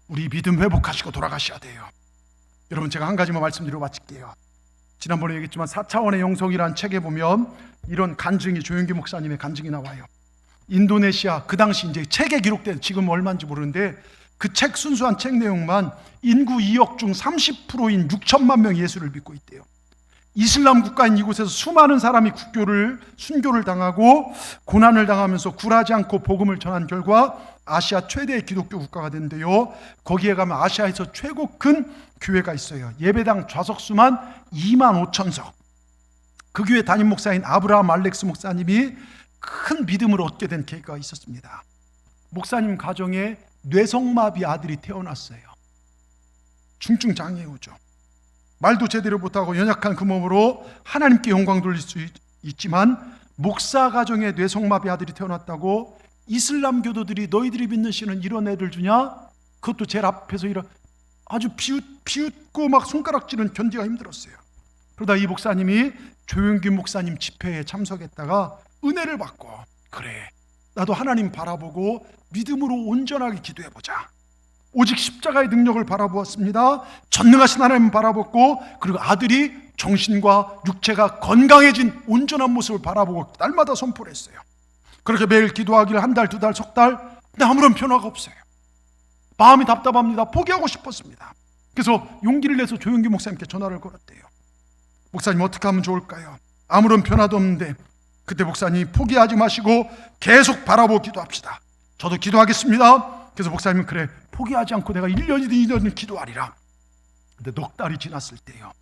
우리 믿음 회복하시고 돌아가셔야 돼요. 여러분, 제가 한 가지만 말씀드리고 마칠게요. 지난번에 얘기했지만 4차원의 영성이라는 책에 보면 이런 간증이, 조영기 목사님의 간증이 나와요. 인도네시아, 그 당시 이제 책에 기록된, 지금 얼마인지 모르는데 그 책, 순수한 책 내용만 인구 2억 중 30%인 6천만 명이 예수를 믿고 있대요. 이슬람 국가인 이곳에서 수많은 사람이 순교를 당하고 고난을 당하면서 굴하지 않고 복음을 전한 결과 아시아 최대의 기독교 국가가 된대요. 거기에 가면 아시아에서 최고 큰 교회가 있어요. 예배당 좌석수만 25,000석. 그 교회 담임 목사인 아브라함 알렉스 목사님이 큰 믿음을 얻게 된 계기가 있었습니다. 목사님 가정에 뇌성마비 아들이 태어났어요. 중증 장애우죠. 말도 제대로 못하고 연약한 그 몸으로 하나님께 영광 돌릴 수 있지만 목사 가정에 뇌성마비 아들이 태어났다고 이슬람 교도들이 너희들이 믿는 신은 이런 애를 주냐? 그것도 제일 앞에서 아주 비웃고 막 손가락질은 견디기가 힘들었어요. 그러다 이 목사님이 조용균 목사님 집회에 참석했다가 은혜를 받고, 그래 나도 하나님 바라보고 믿음으로 온전하게 기도해보자. 오직 십자가의 능력을 바라보았습니다. 전능하신 하나님 바라봤고, 그리고 아들이 정신과 육체가 건강해진 온전한 모습을 바라보고 날마다 선포를 했어요. 그렇게 매일 기도하기를 한 달, 두 달, 석 달, 근데 아무런 변화가 없어요. 마음이 답답합니다. 포기하고 싶었습니다. 그래서 용기를 내서 조용기 목사님께 전화를 걸었대요. 목사님 어떻게 하면 좋을까요? 아무런 변화도 없는데. 그때 목사님이 포기하지 마시고 계속 바라보고 기도합시다. 저도 기도하겠습니다. 그래서 목사님은 그래 포기하지 않고 내가 1년이든 2년이든 기도하리라. 근데 넉 달이 지났을 때요,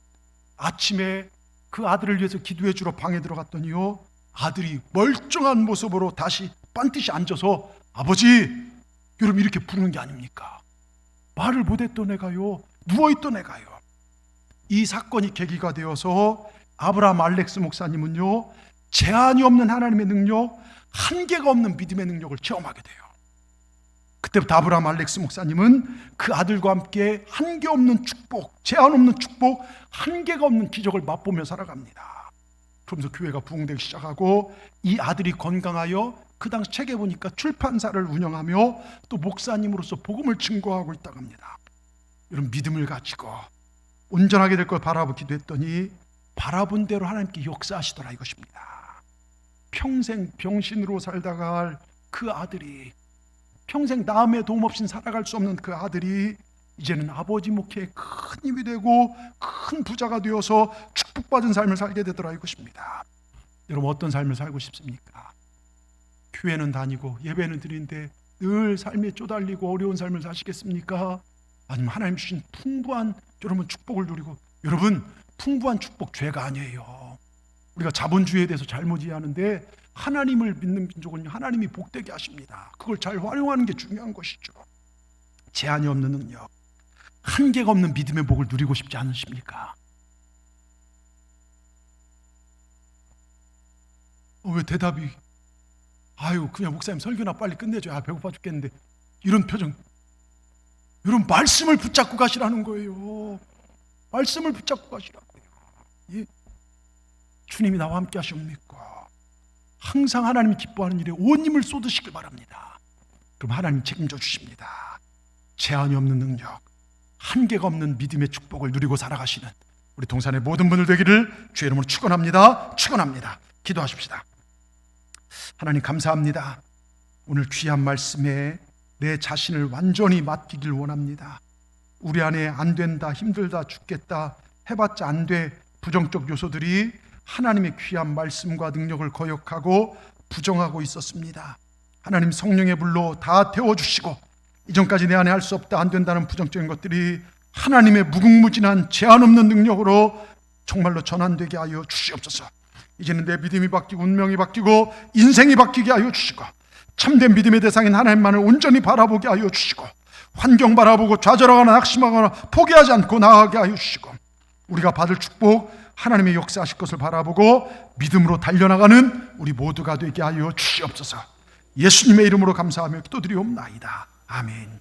아침에 그 아들을 위해서 기도해 주러 방에 들어갔더니요, 아들이 멀쩡한 모습으로 다시 반드시 앉아서 아버지, 여러분 이렇게 부르는 게 아닙니까? 말을 못했던 애가요, 누워있던 애가요. 이 사건이 계기가 되어서 아브라함 알렉스 목사님은요, 제한이 없는 하나님의 능력, 한계가 없는 믿음의 능력을 체험하게 돼요. 그때부터 아브라함 알렉스 목사님은 그 아들과 함께 한계 없는 축복, 제한 없는 축복, 한계가 없는 기적을 맛보며 살아갑니다. 그러면서 교회가 부흥되기 시작하고, 이 아들이 건강하여 그 당시 책에 보니까 출판사를 운영하며 또 목사님으로서 복음을 증거하고 있다고 합니다. 이런 믿음을 가지고 온전하게 될 걸 바라보고 기도했더니 바라본 대로 하나님께 역사하시더라 이것입니다. 평생 병신으로 살다가 할 그 아들이, 평생 남의 도움 없이는 살아갈 수 없는 그 아들이 이제는 아버지 목회에 큰 힘이 되고 큰 부자가 되어서 축복받은 삶을 살게 되더라 이것입니다. 여러분 어떤 삶을 살고 싶습니까? 교회는 다니고 예배는 드리는데 늘 삶에 쪼달리고 어려운 삶을 사시겠습니까? 아니면 하나님 주신 풍부한 여러분 축복을 누리고, 여러분 풍부한 축복 죄가 아니에요. 우리가 자본주의에 대해서 잘못 이해하는데 하나님을 믿는 민족은 하나님이 복되게 하십니다. 그걸 잘 활용하는 게 중요한 것이죠. 제한이 없는 능력, 한계가 없는 믿음의 복을 누리고 싶지 않으십니까? 왜 대답이 그냥 목사님 설교나 빨리 끝내줘. 배고파 죽겠는데. 이런 표정. 여러분 말씀을 붙잡고 가시라는 거예요. 말씀을 붙잡고 가시라고요. 예. 주님이 나와 함께 하십니까? 항상 하나님이 기뻐하는 일에 온 힘을 쏟으시길 바랍니다. 그럼 하나님 책임져 주십니다. 제한이 없는 능력, 한계가 없는 믿음의 축복을 누리고 살아가시는 우리 동산의 모든 분들 되기를 주의 이름으로 축원합니다. 축원합니다. 기도하십시다. 하나님 감사합니다. 오늘 귀한 말씀에 내 자신을 완전히 맡기길 원합니다. 우리 안에 안 된다, 힘들다, 죽겠다, 해봤자 안 돼, 부정적 요소들이 하나님의 귀한 말씀과 능력을 거역하고 부정하고 있었습니다. 하나님 성령의 불로 다 태워주시고, 이전까지 내 안에 할 수 없다, 안 된다는 부정적인 것들이 하나님의 무궁무진한 제한 없는 능력으로 정말로 전환되게 하여 주시옵소서. 이제는 내 믿음이 바뀌고 운명이 바뀌고 인생이 바뀌게 하여 주시고, 참된 믿음의 대상인 하나님만을 온전히 바라보게 하여 주시고, 환경 바라보고 좌절하거나 낙심하거나 포기하지 않고 나아가게 하여 주시고, 우리가 받을 축복, 하나님의 역사하실 것을 바라보고 믿음으로 달려나가는 우리 모두가 되게 하여 주시옵소서. 예수님의 이름으로 감사하며 기도드리옵나이다. 아멘.